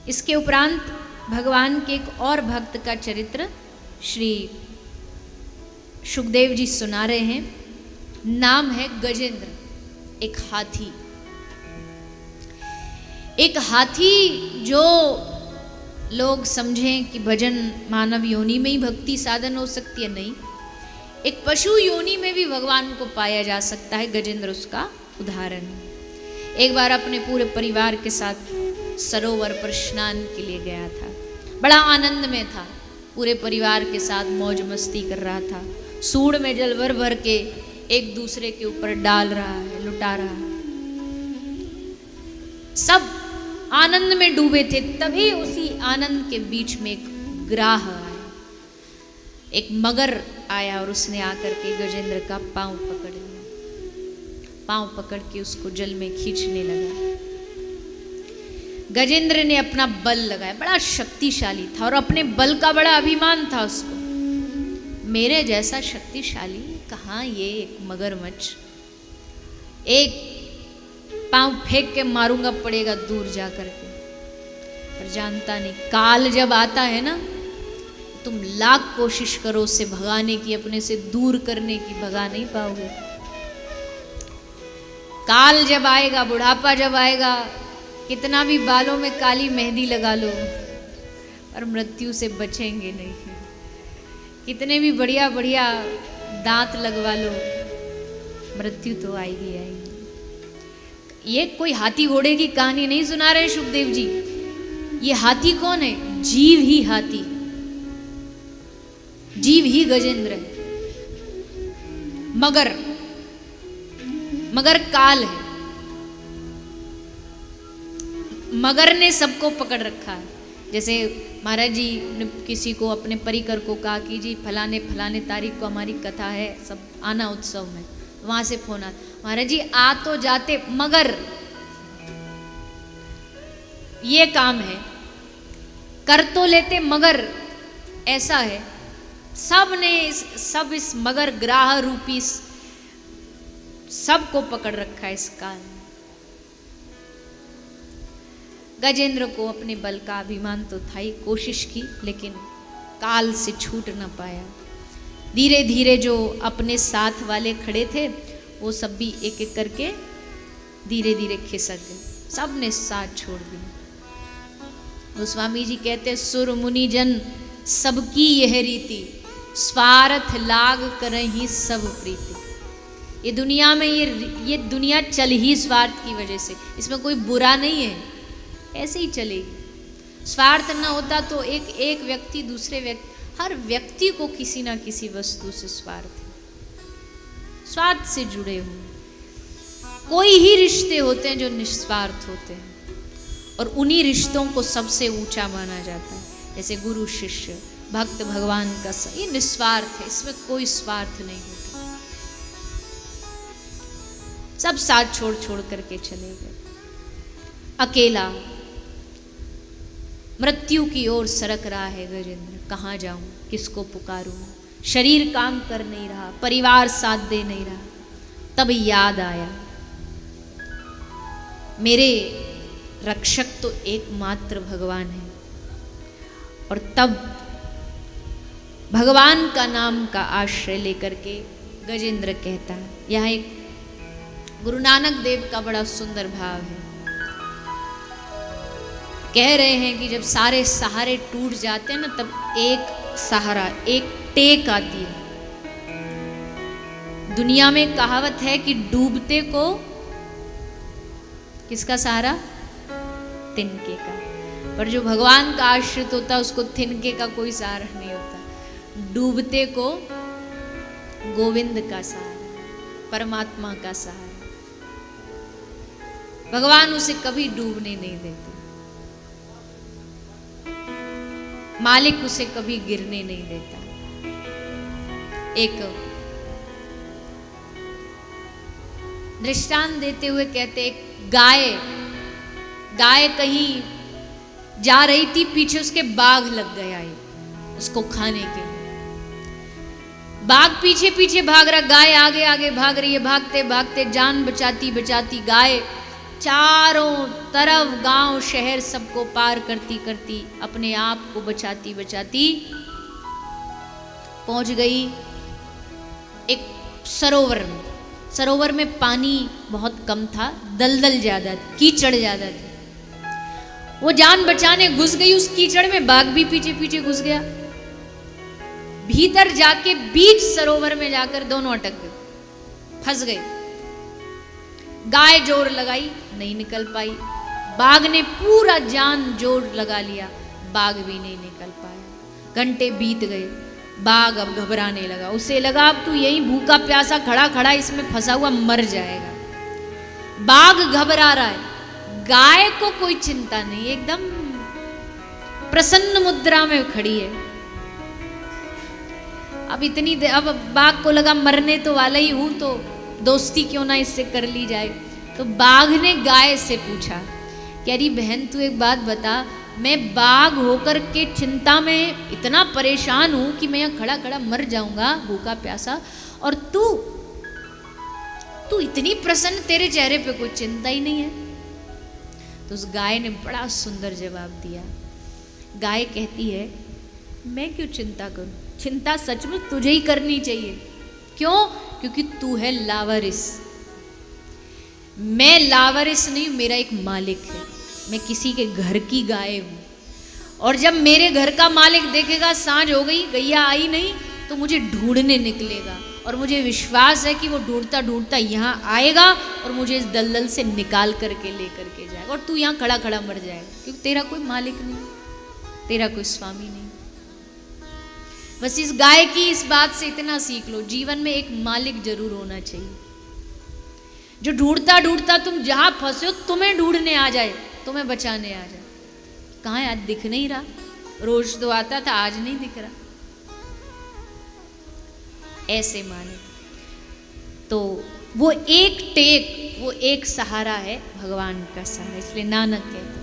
इसके उपरांत भगवान के एक और भक्त का चरित्र श्री सुखदेव जी सुना रहे हैं। नाम है गजेंद्र। एक हाथी, एक हाथी जो लोग समझें कि भजन मानव योनि में ही भक्ति साधन हो सकती है, नहीं, एक पशु योनि में भी भगवान को पाया जा सकता है। गजेंद्र उसका उदाहरण है। एक बार अपने पूरे परिवार के साथ सरोवर पर स्नान के लिए गया था। बड़ा आनंद में था, पूरे परिवार के साथ मौज मस्ती कर रहा था। सूंड में जल भर भर के एक दूसरे के ऊपर डाल रहा है, लुटा रहा है। सब आनंद में डूबे थे। तभी उसी आनंद के बीच में एक ग्राह आया, एक मगर आया और उसने आकर के गजेंद्र का पांव पकड़ लिया। पांव पकड़ के उसको जल में खींचने लगा। गजेंद्र ने अपना बल लगाया, बड़ा शक्तिशाली था और अपने बल का बड़ा अभिमान था उसको। मेरे जैसा शक्तिशाली कहाँ, ये एक मगरमच्छ, एक पांव फेंक के मारूंगा पड़ेगा दूर जा करके। पर जानता नहीं, काल जब आता है ना, तुम लाख कोशिश करो उसे भगाने की, अपने से दूर करने की, भगा नहीं पाओगे। काल जब आएगा, बुढ़ापा जब आएगा, कितना भी बालों में काली मेहंदी लगा लो पर मृत्यु से बचेंगे नहीं। कितने भी बढ़िया बढ़िया दांत लगवा लो, मृत्यु तो आएगी आएगी। ये कोई हाथी घोड़े की कहानी नहीं सुना रहे सुखदेव जी। ये हाथी कौन है? जीव ही हाथी, जीव ही गजेंद्र है। मगर काल है। मगर ने सबको पकड़ रखा है। जैसे महाराज जी ने किसी को, अपने परिकर को कहा कि जी फलाने फलाने तारीख को हमारी कथा है, सब आना उत्सव में। वहां से फोन आता, महाराज जी आ तो जाते मगर ये काम है, कर तो लेते मगर ऐसा है। सब इस मगर ग्राह रूपी सबको पकड़ रखा है इस काल में। गजेंद्र को अपने बल का अभिमान तो था ही, कोशिश की, लेकिन काल से छूट ना पाया। धीरे धीरे जो अपने साथ वाले खड़े थे वो सब भी एक एक करके धीरे धीरे खिसक गए, सब ने साथ छोड़ दिया। गोस्वामी जी कहते, सुर मुनि जन सबकी यह रीति, स्वार्थ लाग करहि सब प्रीति। ये दुनिया में ये दुनिया चल ही स्वार्थ की वजह से, इसमें कोई बुरा नहीं है, ऐसे ही चलेगी। स्वार्थ न होता तो एक व्यक्ति दूसरे व्यक्ति, हर व्यक्ति को किसी ना किसी वस्तु से स्वार्थ है, स्वार्थ से जुड़े हुए। कोई ही रिश्ते होते हैं जो निस्वार्थ होते हैं और उन्हीं रिश्तों को सबसे ऊंचा माना जाता है। जैसे गुरु शिष्य, भक्त भगवान का, ये निस्वार्थ है, इसमें कोई स्वार्थ नहीं होता। सब साथ छोड़ छोड़ करके चले गए। अकेला मृत्यु की ओर सरक रहा है गजेंद्र। कहाँ जाऊं, किसको पुकारूं? शरीर काम कर नहीं रहा, परिवार साथ दे नहीं रहा। तब याद आया, मेरे रक्षक तो एकमात्र भगवान है। और तब भगवान का नाम का आश्रय लेकर के गजेंद्र कहता है। यहाँ एक गुरु नानक देव का बड़ा सुंदर भाव है। कह रहे हैं कि जब सारे सहारे टूट जाते हैं ना, तब एक सहारा, एक टेक आती है। दुनिया में कहावत है कि डूबते को किसका सहारा? तिनके का। पर जो भगवान का आश्रित होता है उसको तिनके का कोई सहारा नहीं होता। डूबते को गोविंद का सहारा, परमात्मा का सहारा। भगवान उसे कभी डूबने नहीं देते, मालिक उसे कभी गिरने नहीं देता। एक दृष्टांत देते हुए कहते, एक गाय कहीं जा रही थी, पीछे उसके बाघ लग गया उसको खाने के लिए। बाघ पीछे पीछे भाग रहा, गाय आगे आगे भाग रही है। भागते भागते जान बचाती बचाती गाय चारों तरफ गांव शहर सबको पार करती करती अपने आप को बचाती बचाती पहुंच गई एक सरोवर में। सरोवर में पानी बहुत कम था, दलदल ज्यादा थी, कीचड़ ज्यादा थी। वो जान बचाने घुस गई उस कीचड़ में, बाघ भी पीछे पीछे घुस गया। भीतर जाके बीच सरोवर में जाकर दोनों अटक गए, फंस गए। गाय जोर लगाई, नहीं निकल पाई। बाघ ने पूरा जान जोर लगा लिया, बाघ भी नहीं निकल पाया। घंटे बीत गए, बाघ अब घबराने लगा। उसे लगा अब तू यहीं भूखा प्यासा खड़ा खड़ा इसमें फंसा हुआ मर जाएगा। बाघ घबरा रहा है, गाय को कोई चिंता नहीं, एकदम प्रसन्न मुद्रा में खड़ी है। अब इतनी देर, अब बाघ को लगा मरने तो वाला ही हूं, तो दोस्ती क्यों ना इससे कर ली जाए। तो बाघ ने गाय से पूछा कि अरे बहन तू एक बात बता, मैं बाघ होकर के चिंता में इतना परेशान हूं कि मैं यहाँ खड़ा खड़ा मर जाऊंगा भूखा प्यासा, और तू इतनी प्रसन्न, तेरे चेहरे पे कोई चिंता ही नहीं है। तो उस गाय ने बड़ा सुंदर जवाब दिया। गाय कहती है मैं क्यों चिंता करूं, चिंता सचमुच तुझे ही करनी चाहिए। क्यों? क्योंकि तू है लावारिस। मैं लावारिस नहीं, मेरा एक मालिक है। मैं किसी के घर की गाय हूं, और जब मेरे घर का मालिक देखेगा सांझ हो गई, गैया आई नहीं, तो मुझे ढूंढने निकलेगा। और मुझे विश्वास है कि वो ढूंढता ढूंढता यहाँ आएगा और मुझे इस दलदल से निकाल करके लेकर के जाएगा, और तू यहाँ खड़ा खड़ा मर जाएगा, क्योंकि तेरा कोई मालिक नहीं, तेरा कोई स्वामी नहीं। बस इस गाय की इस बात से इतना सीख लो, जीवन में एक मालिक जरूर होना चाहिए, जो ढूंढता ढूंढता तुम जहां फंसे हो तुम्हें ढूंढने आ जाए, तुम्हें बचाने आ जाए। कहाँ है आज, दिख नहीं रहा, रोज तो आता था आज नहीं दिख रहा। ऐसे माने तो वो एक टेक, वो एक सहारा है भगवान का सहारा। इसलिए नानक कहते